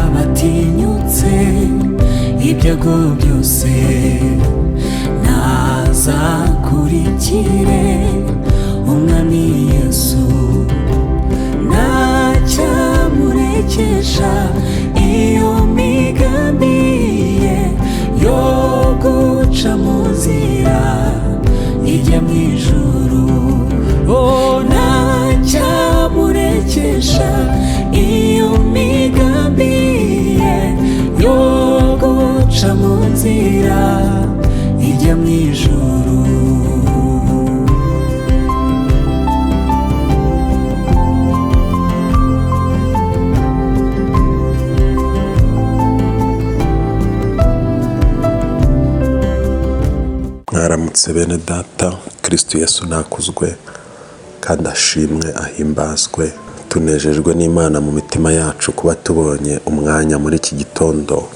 Uwabatinyutse ibyago byose nazakurikire umwami Yesu, ntacyamurekesha iyo migambi ye yo guca mu nzira ijya mu ijuru. Ntacyamurekesha iyo migambi ye yo guca mu nzira ijya mu ijuru. Mwaramutse bene data, Kristo Yesu nakuzwe kandi ashimwe ahimbazwe. Tunejejwe n'Imana mu mitima yacu kuba tubonye umwanya muri iki gitondo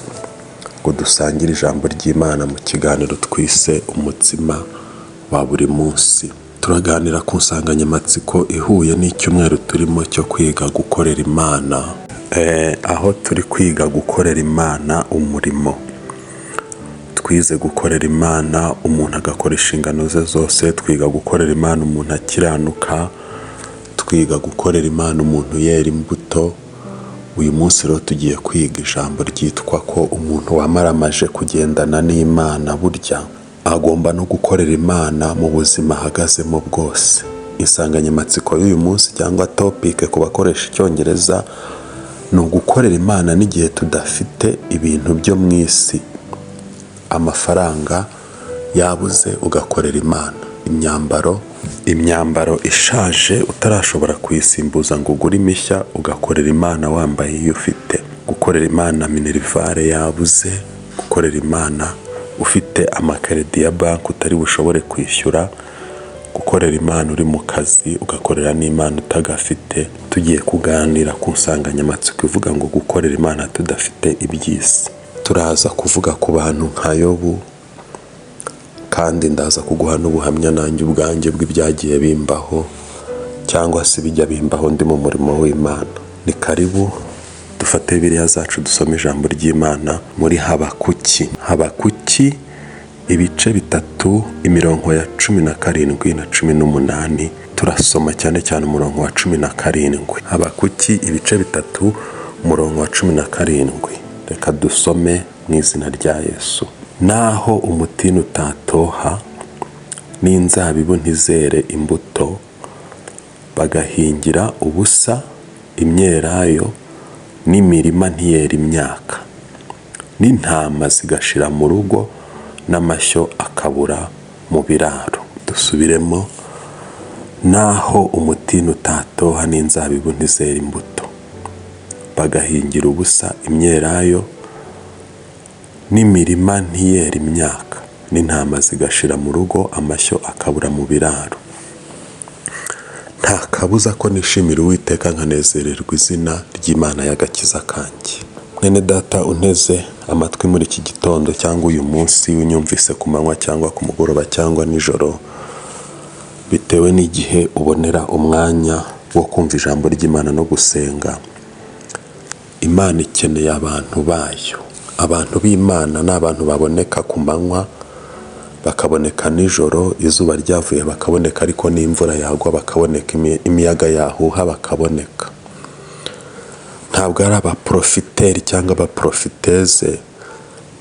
ngo dusangire ijambo ry'Imana mu kiganiro twise umutsima wa buri munsi. Turaganira ku nsanganyamatsiko ihuye n'icyumweru turimo cyo kwiga gukorera Imana, aho turi kwiga gukorera Imana umurimo. Twize gukorera Imana umuntu agakora inshingano ze zose, twiga gukorera Imana umuntu akiranuka, twiga gukorera Imana umuntu yera imbuto. Uyu munsi rero tugiye kwiga ijambo ryitwa ko umuntu wamaramaje kugendana n'Imana burya agomba no gukorera Imana mu buzima ahagazemo bwose. Insanganyamatsiko y'uyu munsi cyangwa topic ku bakoresha Icyongereza ni ugukorera Imana n'igihe tudafite ibintu byo mu isi. Amafaranga yabuze ugakorera Imana, imyambaro ishaje utarashobora kuyisimbuza ngo ugure imishya ugakorera Imana wambaye iyo ufite. Gukorera Imana minerivare yabuze, gukorera Imana ufite amakaredi ya banki utari bushobore kwishyura, gukorera Imana uri mu kazi ugakorera n'Imana utagafite. Tugiye kuganira ku nsanganyamatsiko ivuga ngo gukorera Imana tudafite iby'isi. Turaza kuvuga ku bantu nka Yobu, kandi ndaza kuguha n'ubuhamya nanjye ubwanjye bw'ibyagiye bimbaho cyangwa se bijya bimbaho ndi mu murimo w'Imana. Ni karibu dufate Bibiliya zacu dusome ijambo ry'Imana muri Habakuki ibice 3 imirongo ya 17 na 18. Turasoma cyane cyane umurongo wa 17. Habakuki ibice 3 umurongo wa 17. Reka dusome mu izina rya Yesu. Naho umutini utatoha n'inzabibu ntizere imbuto, bagahingira ubusa imyelayo n'imirima ntiyera imyaka, n'intama zigashira mu rugo n'amashyo akabura mu biraro. Dusubiremo. Naho umutini utatoha n'inzabibu ntizere imbuto, bagahingira ubusa imyelayo n'imirima ntiyera imyaka, n'intama zigashira mu rugo amashyo akabura mu biraro. Nta kabuza ko nishimira Uwiteka nkanezererwa izina ry'Imana y'agakiza kanjye. Mwene data unteze amatwi muri iki gitondo cyangwa uyu munsi, unyumvise ku manywa cyangwa ku mugoroba cyangwa nijoro, bitewe n'igihe ubonera umwanya wo kumva ijambo ry'Imana no gusenga. Imana ikeneye abantu bayo. Abantu b'Imana ni abantu baboneka ku manywa, bakaboneka nijoro, izuba ryavuye bakaboneka, ariko n'imvura yagwa bakaboneka, imiyaga yahuha bakaboneka. Ntabwo ari abaprofiteri cyangwa abaprofiteze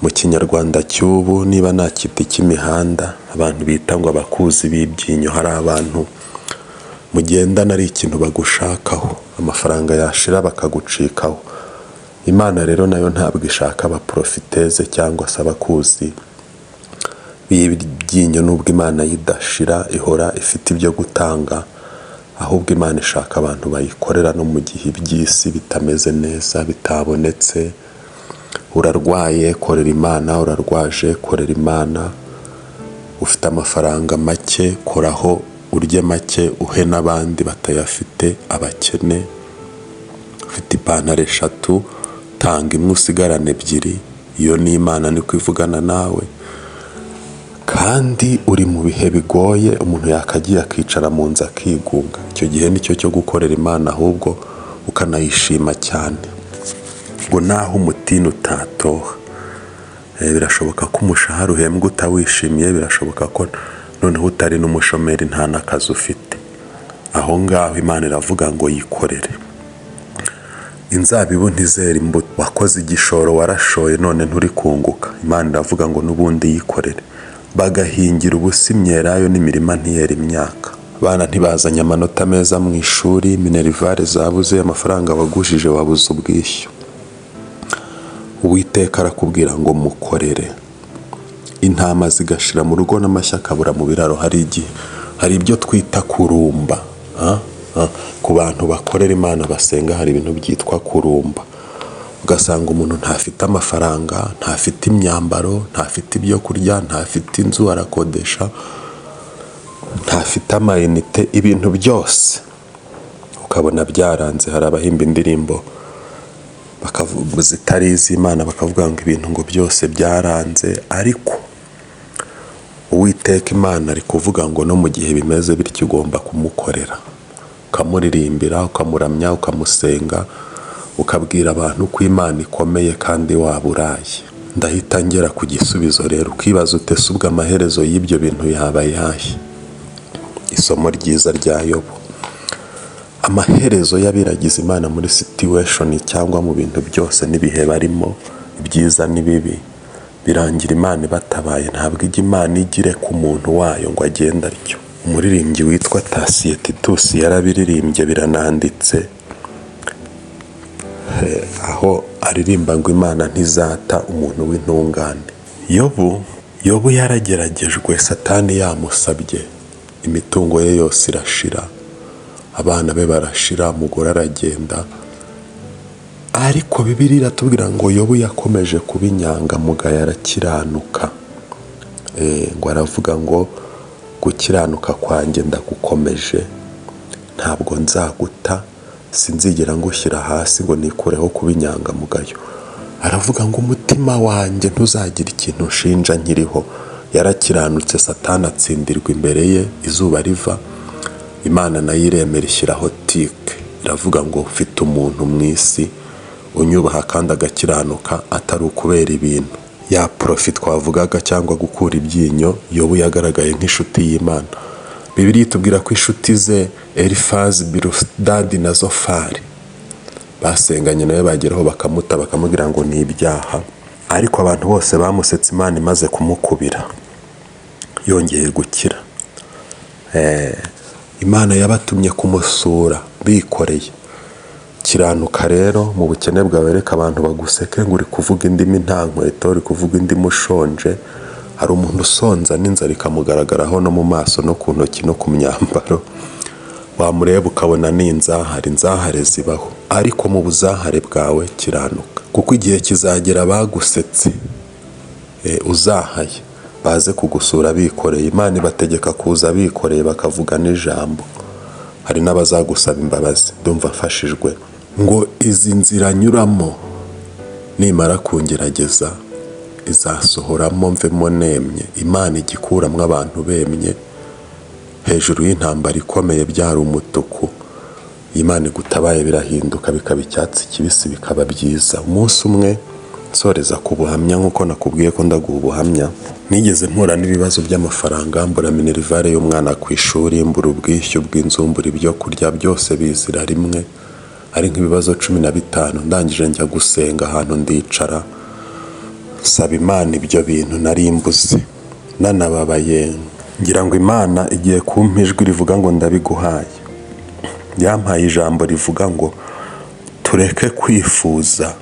mu kinyarwanda cy'ubu, niba nta kiti cy'imihanda, abantu bita ngo abakuzi b'ibyinyo. Hari abantu mugendana ari ikintu bagushakaho, amafaranga yashira bakagucikaho. Imana rero nayo ntabwo ishaka abaprofiteze cyangwa se abakuzi b'ibyinyo. Nubwo Imana yidashira, ihora ifite ibyo gutanga, ahubwo Imana ishaka abantu bayikorera no mu gihe iby'isi bitameze neza, bitabonetse. Urarwaye, korera Imana. Urarwaje, korera Imana. Ufite amafaranga make, koraho urye make, uhe n'abandi batayafite, abakene. ipantaro 3 tanga imwe usigarane 2. Iyo ni Imana niko ivugana nawe. Kandi uri mu bihe bigoye, umuntu yakagiye akicara mu nzu akigunga. Icyo gihe nicyo cyo gukorera Imana, ahubwo ukanayishima cyane. Ngo naho umutini utatoha, birashoboka ko umushahara uhembwa utawishimiye, birashoboka ko noneho utari n'umushomeri nta n'akazi ufite. Aho ngaho Imana iravuga ngo yikorere. Inzabibu ntizera imbuto, wakoze igishoro warashoye none nturi kunguka. Imana iravuga ngo n'ubundi yikorere. Bagahingira ubusa imyelayo n'imirima ntiyera imyaka. Abana ntibazanye amanota meza mu ishuri, minerivare zabuze, amafaranga wagujije wabuze ubwishyu. Uwiteka arakubwira ngo mukorere. Intama zigashira mu rugo n'amashyo akabura mu biraro. Hari ibyo twita kurumba. Ku bantu bakorera Imana basenga hari ibintu byitwa kurumba. Ugasanga umuntu ntafite amafaranga, ntafite imyambaro, ntafite ibyo kurya, ntafite inzu arakodesha, ntafite amayinite, ibintu byose ukabona byaranze. Hari abahimba indirimbo bakavuga zitari iz'Imana, bakavuga ngo ibintu ngo byose byaranze. Ariko Uwiteka Imana ari kuvuga ngo no mu gihe bimeze bityo ugomba kumukorera, ukamuririmbira, ukamuramya, ukamusenga, ukabwira abantu ko Imana ikomeye kandi waburaye. Ndahita ngera ku gisubizo rero. Ukibaza utese ubwo amaherezo y'ibyo bintu yabaye yahe? Isomo ryiza rya Yobu. Amaherezo y'abiragiza Imana muri situation cyangwa mu bintu byose n'ibihe barimo, ibyiza n'ibibi, birangira Imana ibatabaye. Ntabwo ijya Imana igire ku muntu wayo ngo agende atyo. Umuririmbyi witwa Tasiye Titus yarabiririmbye birananditse, aho aririmba ngo Imana ntizata umuntu w'intungane. Yobu yarageragejwe, Satani yamusabye, imitungo ye yose irashira, abana be barashira, umugore aragenda. Ariko Bibiliya iratubwira ngo Yobu yakomeje kuba inyangamugayo, arakiranuka. Ngo aravuga ngo gukiranuka kwanjye ndagukomeje, ntabwo nzaguta, sinzigera ngushyira hasi ngo nikureho kuba inyangamugayo. Aravuga ngo umutima wanjye ntuzagira ikintu nshinja nkiriho. Yarakiranutse, Satani atsindirwa imbere ye, izuba riva, Imana nayo iremera ishyiraho tike. Iravuga ngo ufite umuntu mu isi unyubaha kandi agakiranuka, atari ukubera ibintu. Ya profit twavugaga cyangwa gukura ibyinyo, Yobu yagaragaye nk'inshuti y'Imana. Bibiliya itubwira ko inshuti ze Elifazi, Biludadi na Zofari basenganye nawe, bageraho bakamuta, bakamubwira ngo ni ibyaha. Ariko abantu bose bamusetse Imana imaze kumukubira, yongeye gukira. Imana yabatumye kumusura bikoreye. Kiranuka rero mu bukene bwawe, reka abantu baguseke ngo uri kuvuga indimi nta nkweto, uri kuvuga indimi ushonje. Hari umuntu usonza n'inzara ikamugaragaraho no mu maso no ku ntoki no ku myambaro, wamureba ukabona ni inzahare. Inzahare zibaho, ariko mu buzahare bwawe kiranuka, kuko igihe kizagera bagusetse uzahaye baze kugusura bikoreye. Imana ibategeka kuza bikoreye, bakavuga n'ijambo. Hari n'abazagusaba imbabazi. Ndumva mfashijwe. Ngo izi nzira nyuramo nimara kungerageza izasohoramo mvemo nemye. Imana igikuramwo abantu bemye, hejuru y'intambara ikomeye byari umutuku. Imana igutabaye birahinduka, bikaba icyatsi kibisi, bikaba byiza. Umunsi umwe nsoreza ku buhamya, nk'uko nakubwiye ko ndaguha ubuhamya, nigeze mpura n'ibibazo by'amafaranga, mbura minerivare y'umwana ku ishuri, mbura ubwishyu bw'inzu, mbura ibyo kurya, byose bizira rimwe, ari nk'ibibazo 15. Ndangije njya gusenga ahantu ndicara, nsaba Imana ibyo bintu nari mbuze, nanababaye, ngira ngo Imana igiye kumpa ijwi rivuga ngo ndabiguhaye. Yampaye ijambo rivuga ngo tureke kwifuza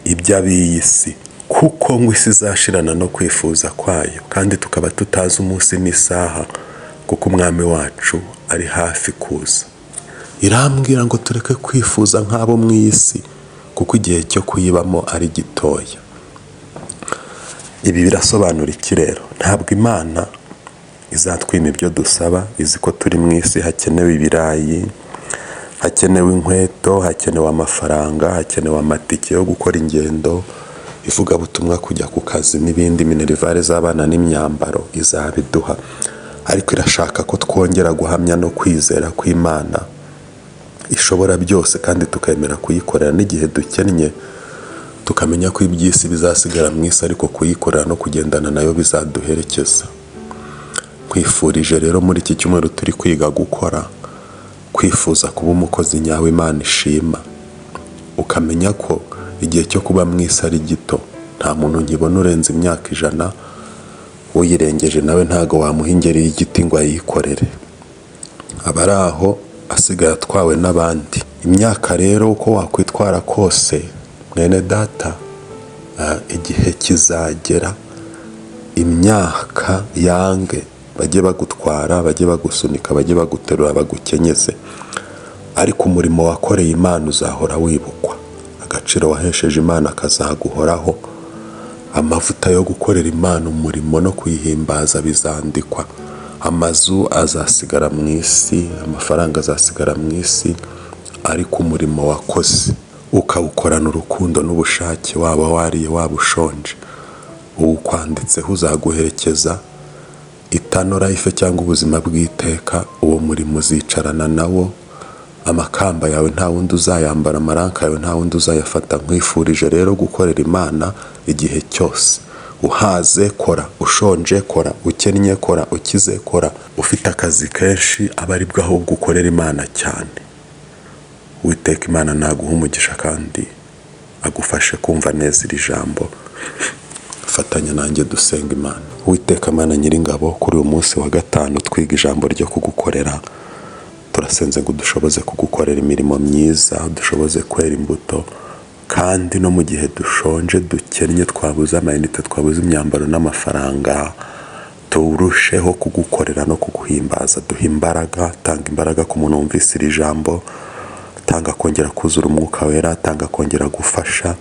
iby'ab'iyi si, kuko ngo isi izashirana no kwifuza kwayo, kandi tukaba tutazi umunsi n'isaha, kuko umwami wacu ari hafi kuza. Irambwira ngo tureke kwifuza nk'abo mu isi, kuko igihe cyo kuyibamo ari gitoya. Ibi birasobanura iki rero? Ntabwo Imana izatwima ibyo dusaba, izi ko turi mu isi hakenewe ibirayi, hakenewe inkweto, hakenewe amafaranga, hakenewe amatike yo gukora ingendo, ivugabutumwa, kujya ku kazi n'ibindi, minerivare z'abana n'imyambaro izabiduha. Ariko irashaka ko twongera guhamya no kwizera ko Imana ishobora byose, kandi tukemera kuyikorera n'igihe dukennye, tukamenya ko iby'isi bizasigara mu isi, ariko kuyikorera no kugendana nayo bizaduherekeza. Kwifurije rero muri iki cyumweru turi kwiga gukora, kwifuza kuba umukozi nyawe Imana ishima, ukamenya ko igihe cyo kuba mu isi ari gito. Nta muntu nkibona urenze imyaka 100, uyirengeje nawe ntago wamuha ingeri y'igiti ngo ayikorere, aba ari aho asigaye atwawe n'abandi. Imyaka rero uko wakwitwara kose mwene data, igihe kizagera imyaka yange, bajye bagutwara, bajye bagusunika, bajye baguterura, bagukenyeze, ariko umurimo wakoreye Imana uzahora wibukwa, agaciro wahesheje Imana kazaguhoraho, amavuta yo gukorera Imana umurimo no kuyihimbaza bizandikwa, amazu azasigara mu isi, amafaranga azasigara mu isi, ariko umurimo wakoze ukawukorana urukundo n'ubushake, waba wariye waba ushonje, uwukwanditseho uzaguherekeza eternal life cyangwa ubuzima bw'iteka. Uwo murimo uzicarana nawo, amakamba yawe nta wundi uzayambara, amaranka yawe nta wundi uzayafata. Nkwifurije rero gukorera Imana igihe cyose. Uhaze kora, ushonje kora, ukennye kora, ukize kora, ufite akazi kenshi aba ari bwo ahubwo ukorera Imana cyane. Uwiteka Imana naguha umugisha kandi agufashe kumva neza iri jambo. Fatanya nanjye dusenga Imana. Uwiteka Mana Nyiringabo, kuri uyu munsi wa 5 twiga ijambo ryo kugukorera, turasenze ngo dushoboze kugukorera imirimo myiza, dushoboze kwera imbuto, kandi no mu gihe dushonje, dukennye, twabuze amayinite, twabuze imyambaro n'amafaranga, turusheho kugukorera no kuguhimbaza. Duha imbaraga, tanga imbaraga ku muntu wumvise iri jambo, tanga kongera kuzura umwuka wera, tanga kongera gufasha.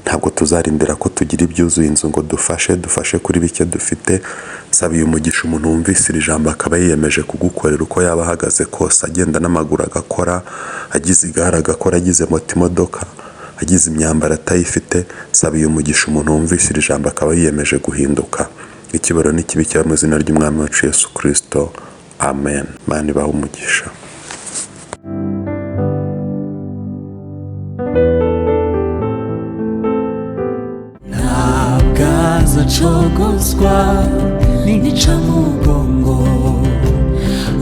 Ntabwo tuzarindira ko tugira ibyuzuye inzu ngo dufashe kuri bike dufite. Sabiye umugisha umuntu wumvise iri jambo akaba yiyemeje kugukorera uko yaba ahagaze kose, agenda n'amaguru agakora, agize igare agakora, agize moto, imodoka, agize imyambaro atayifite. Sabiye umugisha umuntu wumvise iri jambo akaba yiyemeje guhinduka. Ikibero n'ikibikira mu izina ry'Umwami wacu Yesu Kristo, amen. Imana ibahe umugisha. Zacogozwa n'incamugongo,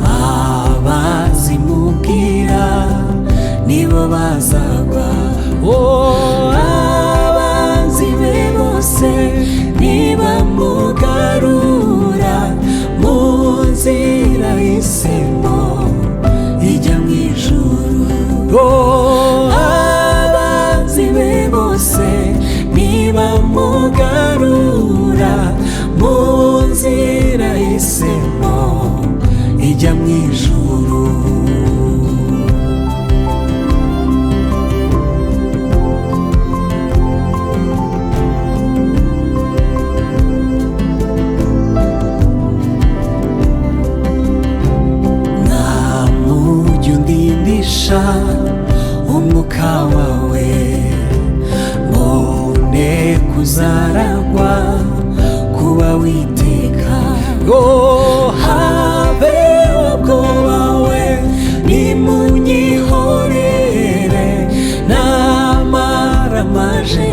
abazimubwira nibo bazagwa. Abanzi be bose nibamugarura mu nzira y'isemo ijya mu ijuru. Abanzi be bose nibamugarura mu nzira y'isemo ijya mu ijuru. Namujya undindisha umwuka wawe, mbone kuzaragwa kuba witeka. Habe ubwoba we nimunyihorere, namara amaje